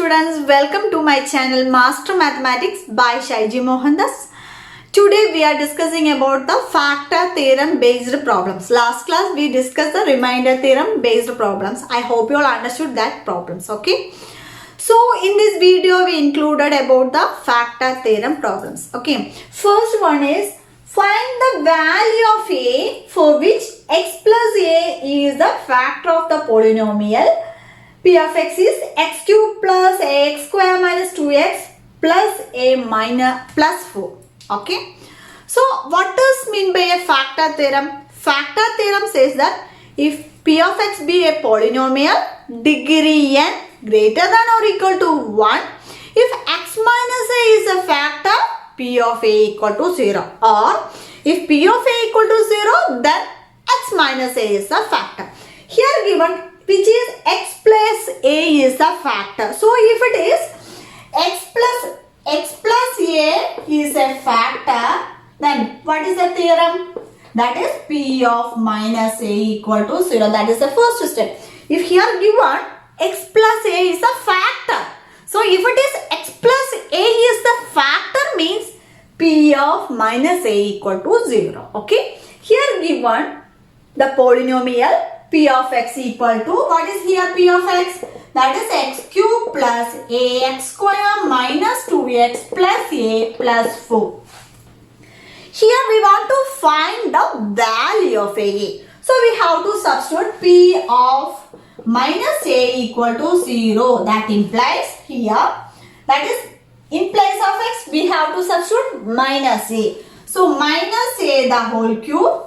students, welcome to my channel Master Mathematics by Shaiji Mohandas. Today we are discussing about the factor theorem based problems. Last class we discussed the remainder theorem based problems. I hope you all understood that problems, okay? So in this video we included about the factor theorem problems, okay? First one is find the value of a for which x plus a is the factor of the polynomial. P of x is x cube plus ax square minus 2x plus a minus plus 4. Okay. So what does mean by a factor theorem? Factor theorem says that if p of x be a polynomial, degree n greater than or equal to 1, if x minus a is a factor, p of a equal to 0. Or if p of a equal to 0, then x minus a is a factor. Here given which is x plus a is a factor. So if it is x plus a is a factor, then what is the theorem? That is p of minus a equal to 0. That is the first step. If here given x plus a is a factor. So if it is x plus a is the factor means p of minus a equal to 0. Okay. Here given the polynomial p of x equal to, what is here p of x? That is x cube plus ax square minus 2x plus a plus 4. Here we want to find the value of a. So we have to substitute p of minus a equal to 0. That implies here, that is in place of x we have to substitute minus a. So minus a the whole cube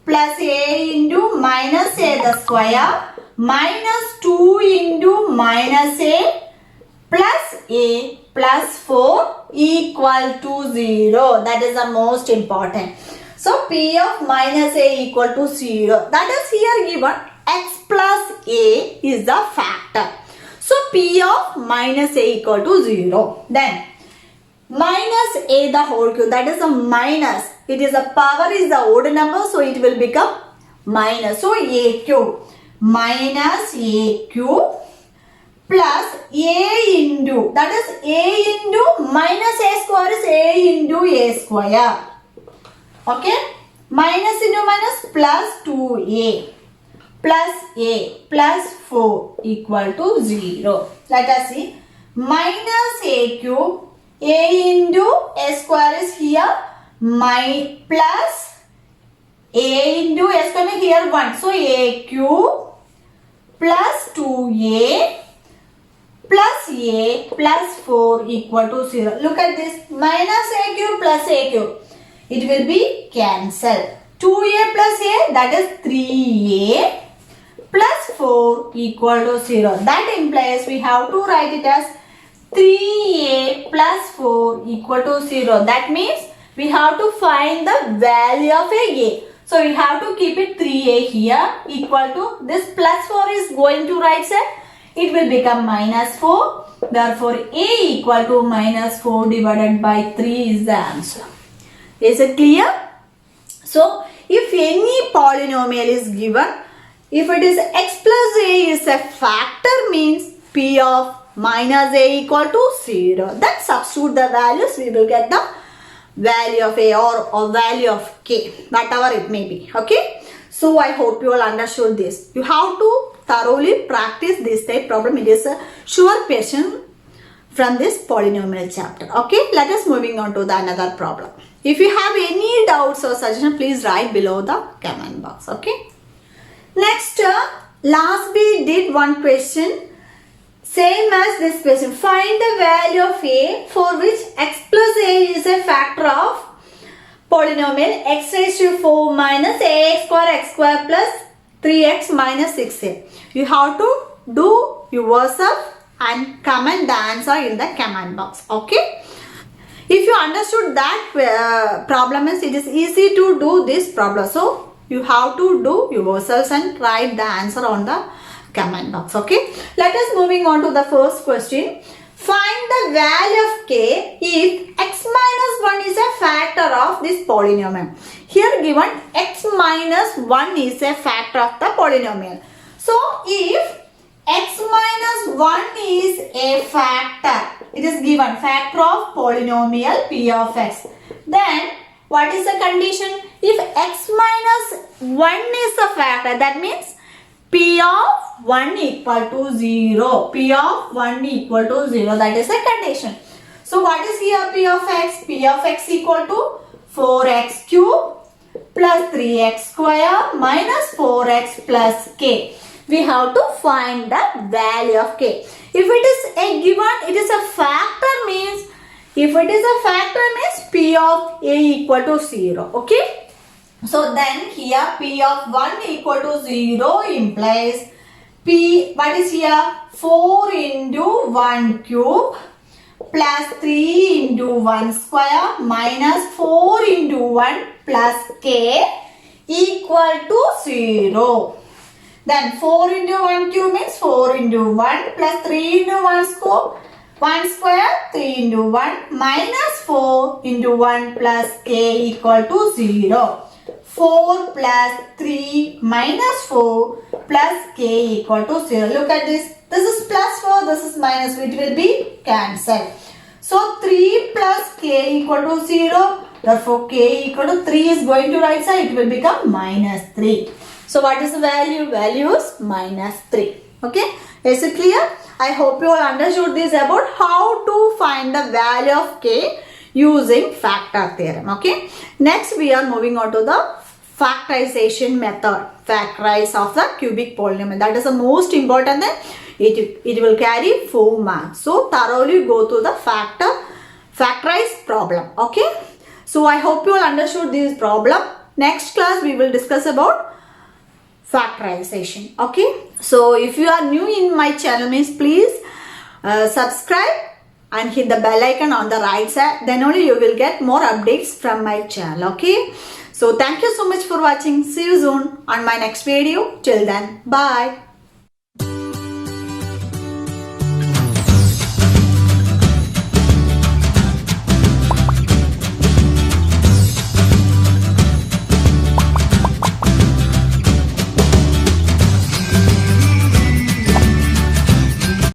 plus a into minus a the square minus 2 into minus a plus 4 equal to 0. That is the most important. So p of minus a equal to 0. That is here given x plus a is the factor. So p of minus a equal to 0. Then minus a the whole cube, that is a minus. It is a power is the odd number, so it will become minus. So a cube minus a cube plus a into, that is a into minus a square is a into a square. Okay. Minus into minus plus 2a plus a plus 4 equal to 0. Let us see. Minus a cube, a into a square is here, my plus a into a square here 1. So a cube plus 2a plus 4 equal to 0. Look at this. Minus a cube plus a cube. It will be cancelled. 2a plus a, that is 3a plus 4 equal to 0. That implies we have to write it as 3a plus 4 equal to 0. That means we have to find the value of a. So we have to keep it 3a here equal to, this plus 4 is going to right side. It will become minus 4. Therefore a equal to minus 4 divided by 3 is the answer. Is it clear? So if any polynomial is given, if it is x plus a is a factor means p of minus a equal to 0. Then substitute the values, we will get the value of a or value of k, whatever it may be. Okay. So I hope you all understood this. You have to thoroughly practice this type problem. It is a sure question from this polynomial chapter. Okay. Let us moving on to the another problem. If you have any doubts or suggestion, please write below the comment box. Okay. Next, last we did one question. Same as this question. Find the value of a for which x plus a is a factor of polynomial x raised to 4 minus ax square plus 3x minus 6a. You have to do yourself and comment the answer in the comment box. Okay. If you understood that problem, it is easy to do this problem. So you have to do yourselves and write the answer on the comment box. Okay. Let us moving on to the first question. Find the value of k if x minus 1 is a factor of this polynomial. Here given x minus 1 is a factor of the polynomial. So if x minus 1 is a factor. It is given factor of polynomial p of x. Then what is the condition? If x minus 1 is a factor, that means p of 1 equal to 0. P of 1 equal to 0. That is a condition. So what is here p of x? P of x equal to 4x cube plus 3x square minus 4x plus k. We have to find the value of k. If it is a given, it is a factor means, if it is a factor means p of a equal to 0. Okay. So then here p of 1 equal to 0 implies p, what is here? 4 into 1 cube plus 3 into 1 square minus 4 into 1 plus k equal to 0. Then 4 into 1 cube means 4 into 1 plus 3 into 1 square 3 into 1 minus 4 into 1 plus k equal to 0. 4 plus 3 minus 4 plus k equal to 0. Look at this. This is plus 4, this is minus, which will be cancelled. So 3 plus k equal to 0. Therefore k equal to 3 is going to right side. It will become minus 3. So what is the value? Value is minus 3. Okay. Is it clear? I hope you all understood this about how to find the value of k using factor theorem. Okay. Next we are moving on to the factorization method. Factorize of the cubic polynomial. That is the most important thing. It will carry 4 marks. So thoroughly go to the factorize problem. Okay. So I hope you all understood this problem. Next class we will discuss about factorization. Okay. So if you are new in my channel means please subscribe and hit the bell icon on the right side. Then only you will get more updates from my channel. Okay. So thank you so much for watching. See you soon on my next video. Till then, bye.